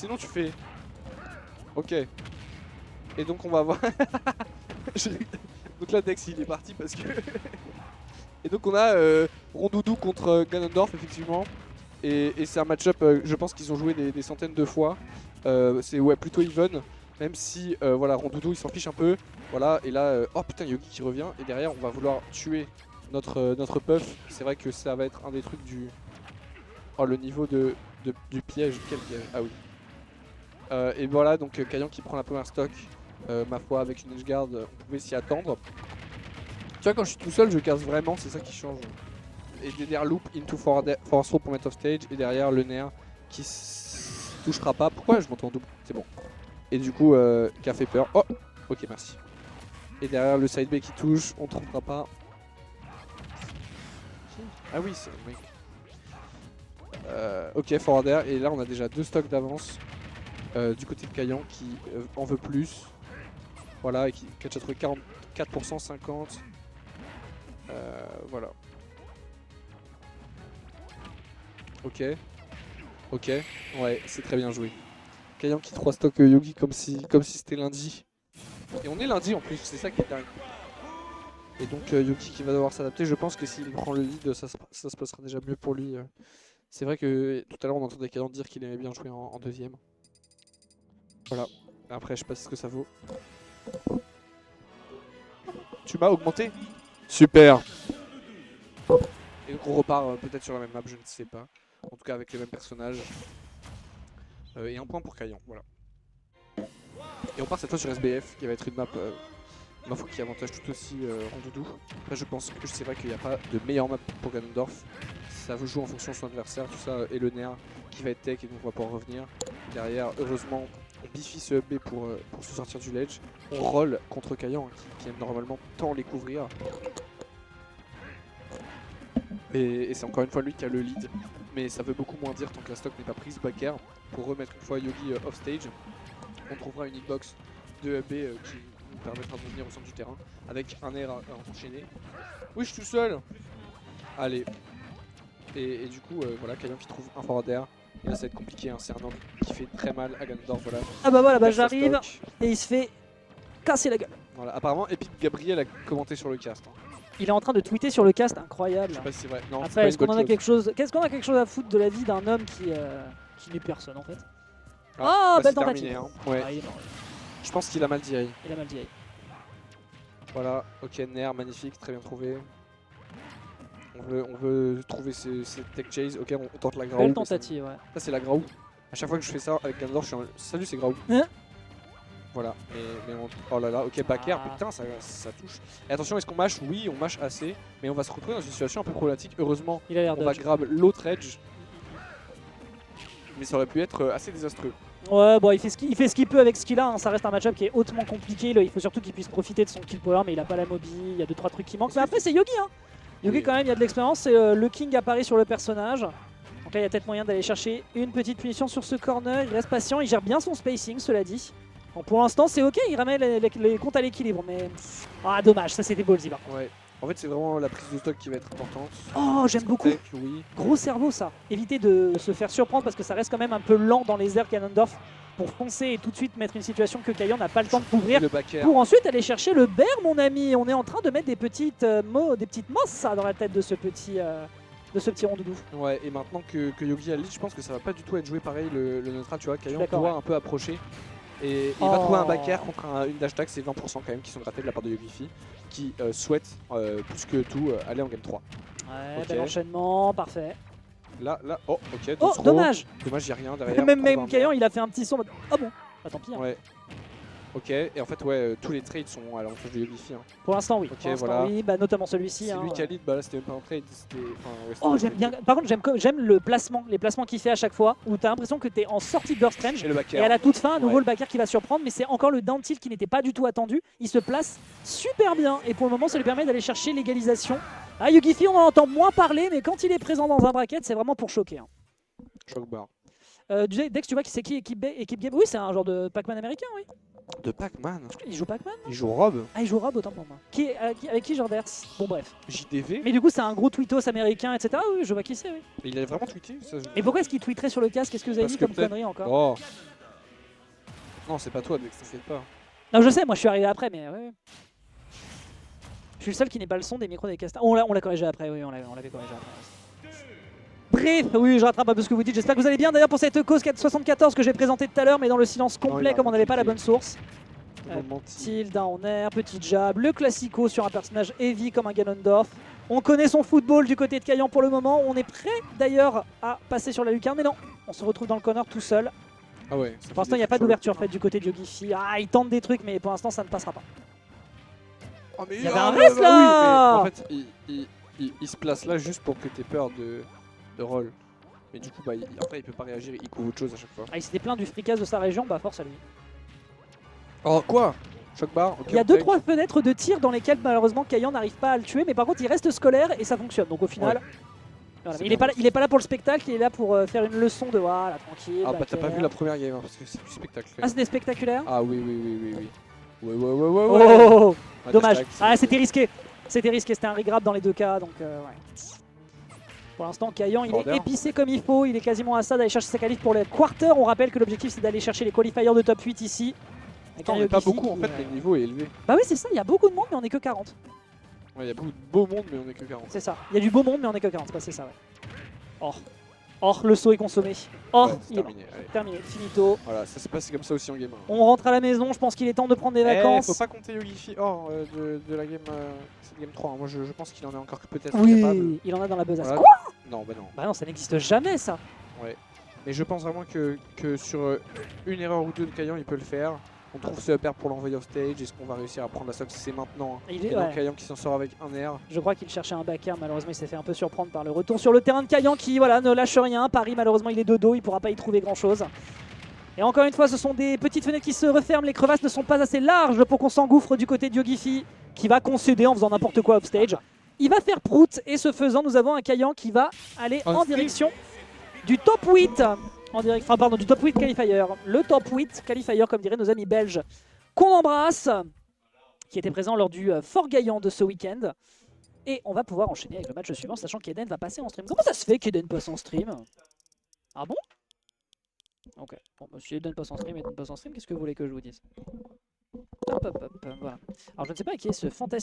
sinon tu fais... Ok. Et donc on va voir... Donc là Dex il est parti parce que... Et donc on a Rondoudou contre Ganondorf effectivement. Et c'est un match-up, je pense qu'ils ont joué des centaines de fois. C'est ouais, plutôt even. Même si voilà, Rondoudou il s'en fiche un peu. Voilà, et là, oh putain, Yogi qui revient. Et derrière, on va vouloir tuer notre puff. C'est vrai que ça va être un des trucs du. Oh, le niveau du piège. Quel piège? Ah oui. Et voilà, donc Kayan qui prend la première stock. Ma foi, avec une edgeguard, on pouvait s'y attendre. Tu vois, quand je suis tout seul, je casse vraiment, c'est ça qui change. Et derrière loop into force throw pour mettre off stage. Et derrière le nerf qui touchera pas. Pourquoi je monte en double? C'est bon. Et du coup, qui a fait peur. Oh, ok, merci. Et derrière le side B qui touche, on ne trompera pas. Ah oui, c'est le mec. Ok, forward air. Et là, on a déjà 2 stocks d'avance du côté de Kayan qui en veut plus. Voilà, et qui catch à trouver 44%, 50%. Voilà. Ok. Ok. Ouais, c'est très bien joué. Kayan qui 3 stocks Yogi comme si c'était lundi. Et on est lundi en plus, c'est ça qui est dingue. Et donc Yogi qui va devoir s'adapter, je pense que s'il prend le lead, ça se passera déjà mieux pour lui. C'est vrai que tout à l'heure on entendait Kayan dire qu'il aimait bien jouer en deuxième. Voilà. Après je sais pas ce que ça vaut. Tu m'as augmenté? Super. Et donc on repart peut-être sur la même map, je ne sais pas. En tout cas avec les mêmes personnages. Et un point pour Kayan, voilà. Et on part cette fois sur SBF qui va être une map ma foi qui avantage tout aussi Rondoudou. Après je pense que c'est vrai qu'il n'y a pas de meilleure map pour Ganondorf. Ça joue en fonction de son adversaire, tout ça, et le nerf qui va être tech et donc on va pouvoir revenir. Derrière, heureusement, on bifie ce B pour se sortir du ledge. On roll contre Kayan qui aime normalement tant les couvrir. Et c'est encore une fois lui qui a le lead. Mais ça veut beaucoup moins dire tant que la stock n'est pas prise. Back air pour remettre une fois Yogi off stage. On trouvera une hitbox de B qui nous permettra de revenir au centre du terrain avec un air à enchaîner. Oui, je suis tout seul. Allez. Et du coup, voilà, Kayan qui trouve un forward air. Et là, ça va être compliqué. Hein. C'est un angle qui fait très mal à Ganondorf. Voilà. Ah bah voilà, bah j'arrive et il se fait casser la gueule. Voilà. Apparemment, Epic Gabriel a commenté sur le cast. Hein. Il est en train de tweeter sur le cast, incroyable. Je sais pas si c'est vrai. Non, après, est-ce qu'on en a quelque chose? Qu'est-ce qu'on a quelque chose à foutre de la vie d'un homme qui n'est personne en fait? Ah, belle terminé, tentative. hein. Ouais. Ah, je pense qu'il a mal dit. Il a mal dit. Voilà, ok, Nair, magnifique, très bien trouvé. On veut trouver ces tech chase. Ok, on tente la Graou. Belle tentative, ouais. Ça, c'est la Graou. À chaque fois que je fais ça avec Ganondorf, je suis en... Salut, c'est Graou. Hein? Voilà, mais on... Oh là là, ok, back air, putain, ça touche. Et attention, est-ce qu'on mâche? Oui, on mâche assez. Mais on va se retrouver dans une situation un peu problématique. Heureusement, on va grab l'autre edge. Mais ça aurait pu être assez désastreux. Ouais, bon, il fait ce qu'il peut avec ce qu'il a. Hein. Ça reste un match-up qui est hautement compliqué. Il faut surtout qu'il puisse profiter de son kill power, mais il a pas la mobi. Il y a 2-3 trucs qui manquent. Mais après, c'est Yogi. Hein. Yogi, quand même, il y a de l'expérience. Le King apparaît sur le personnage. Donc là, il y a peut-être moyen d'aller chercher une petite punition sur ce corner. Il reste patient. Il gère bien son spacing, cela dit. Bon, pour l'instant, c'est ok. Il ramène les comptes à l'équilibre. Mais ah, dommage. Ça, c'était ballsy par contre. Ouais. En fait, c'est vraiment la prise de stock qui va être importante. Oh, j'aime beaucoup. Oui. Gros cerveau, ça. Éviter de se faire surprendre parce que ça reste quand même un peu lent dans les airs Ganondorf pour foncer et tout de suite mettre une situation que Kayan n'a pas le temps de couvrir pour ensuite aller chercher le bear, mon ami. On est en train de mettre des petites mosses ça, dans la tête de ce petit Rondoudou. Ouais, et maintenant que Yogi a le lead, je pense que ça va pas du tout être joué pareil le neutral, tu vois. Kayan doit un peu approcher. Et il va trouver un back air contre une dash tag, c'est 20% quand même qui sont grattés de la part de Yogifi, qui souhaite plus que tout aller en game 3. Ouais, okay. Bel enchaînement, parfait. Là, oh, ok. Oh, dommage. Dommage, il n'y a rien derrière. Même Kayan, il a fait un petit son. Ah bon, bah tant pis. Hein. Ouais. Ok, et en fait, ouais, tous les trades sont à l'avantage de Yogifi. Hein. Pour l'instant, oui. Ok, voilà. Oui, bah, notamment celui-ci. C'est hein, lui qui a lead, bah là c'était même pas un trade. Oh, j'aime bien. Par contre, j'aime le placement, les placements qu'il fait à chaque fois, où tu as l'impression que tu es en sortie de Burst Range. Et à la toute fin, à nouveau le backer qui va surprendre, mais c'est encore le down tilt qui n'était pas du tout attendu. Il se place super bien, et pour le moment, ça lui permet d'aller chercher l'égalisation. Ah, Yogifi, on en entend moins parler, mais quand il est présent dans un bracket, c'est vraiment pour choquer. Hein. Choc bar. Dex, tu vois c'est qui équipe game? Oui, c'est un genre de Pac-Man américain, oui. De Pac-Man? Il joue Pac-Man? Il joue Rob. Ah, il joue Rob, autant pour moi. Avec qui Jorders? Bon, bref. JDV. Mais du coup, c'est un gros tweetos américain, etc. Oui, je vois qui c'est, oui. Mais il a vraiment tweeté ça, Mais pourquoi est-ce qu'il tweeterait sur le casque? Qu'est-ce que vous avez dit comme connerie encore? Oh, Non, c'est pas toi, Dex, t'inquiète pas. Non, je sais, moi je suis arrivé après, mais ouais. Je suis le seul qui n'est pas le son des micros des castings. On l'a corrigé après, oui, on l'avait corrigé après. Bref, oui, je rattrape un peu ce que vous dites. J'espère que vous allez bien. D'ailleurs, pour cette cause 74 que j'ai présentée tout à l'heure, mais dans le silence complet, il a comme on n'avait pas la cliqué. bonne source. Ils ont menti. Tilt, down air, petit jab, le classico sur un personnage heavy comme un Ganondorf. On connaît son football du côté de Kayan pour le moment. On est prêt d'ailleurs à passer sur la lucarne, mais non, on se retrouve dans le corner tout seul. Ah ouais. Pour l'instant, il n'y a pas d'ouverture faite du côté de Yogifi. Ah, il tente des trucs, mais pour l'instant, ça ne passera pas. Oh, mais Il y avait un reste là. Oui, mais en fait, il se place là juste pour que t'aies peur de roll. Mais du coup, bah, après, il peut pas réagir, il couvre autre chose à chaque fois. Ah, il s'était plaint du fricasse de sa région, bah force à lui. Oh, quoi? Choc bar, ok. Il y a 2-3 fenêtres de tir dans lesquelles malheureusement Kayan n'arrive pas à le tuer, mais par contre il reste scolaire et ça fonctionne. Donc au final, voilà. Mais il est pas là pour le spectacle, il est là pour faire une leçon de voilà, tranquille. Ah bah t'as pas vu la première game, hein, parce que c'est du spectacle. Ah, c'était spectaculaire. Ah oui. Ouais. Oh, dommage. Hashtag, Ah, c'était risqué. C'était un regrab dans les deux cas, donc ouais. Pour l'instant, Kayan, il est épicé comme il faut. Il est quasiment à ça d'aller chercher sa qualif pour les quarters. On rappelle que l'objectif, c'est d'aller chercher les qualifiers de top 8 ici. Attends, mais pas beaucoup en fait, mais le niveau est élevé. Bah oui, c'est ça, il y a beaucoup de monde, mais on est que 40. Ouais, il y a beaucoup de beau monde, mais on est que 40. C'est ça, il y a du beau monde, mais on est que 40, c'est ça, ouais. Or, le saut est consommé. Or, ouais, il est terminé, terminé, finito. Voilà, ça se passe comme ça aussi en game 1. On rentre à la maison, je pense qu'il est temps de prendre des vacances. Faut pas compter Yogifi hors de la game, cette game 3. Moi je pense qu'il en est encore peut-être oui, capable. Il en a dans la besace. Voilà. Quoi? Non, bah non. Bah non, ça n'existe jamais ça. Ouais. Mais je pense vraiment que sur une erreur ou deux de Kayan, il peut le faire. On trouve ce upper pour l'envoyer off stage. Est-ce qu'on va réussir à prendre la stock? C'est maintenant. Hein. Il est, Et donc Kayan qui s'en sort avec un air. Je crois qu'il cherchait un backer, malheureusement il s'est fait un peu surprendre par le retour sur le terrain de Kayan qui voilà, ne lâche rien. Paris malheureusement il est de dos, il pourra pas y trouver grand chose. Et encore une fois ce sont des petites fenêtres qui se referment, les crevasses ne sont pas assez larges pour qu'on s'engouffre du côté de Yogifi qui va concéder en faisant n'importe quoi off stage. Il va faire prout et ce faisant nous avons un Kayan qui va aller en direction du top 8. Du top 8 qualifier. Le top 8 qualifier comme diraient nos amis belges qu'on embrasse, qui était présent lors du Fort Gaillan de ce week-end. Et on va pouvoir enchaîner avec le match suivant, sachant qu'Eden va passer en stream. Comment ça se fait qu'Eden passe en stream? Ah bon? Ok, bon, bah, si Eden passe en stream, qu'est-ce que vous voulez que je vous dise? Hop, voilà. Alors je ne sais pas qui est ce fantastique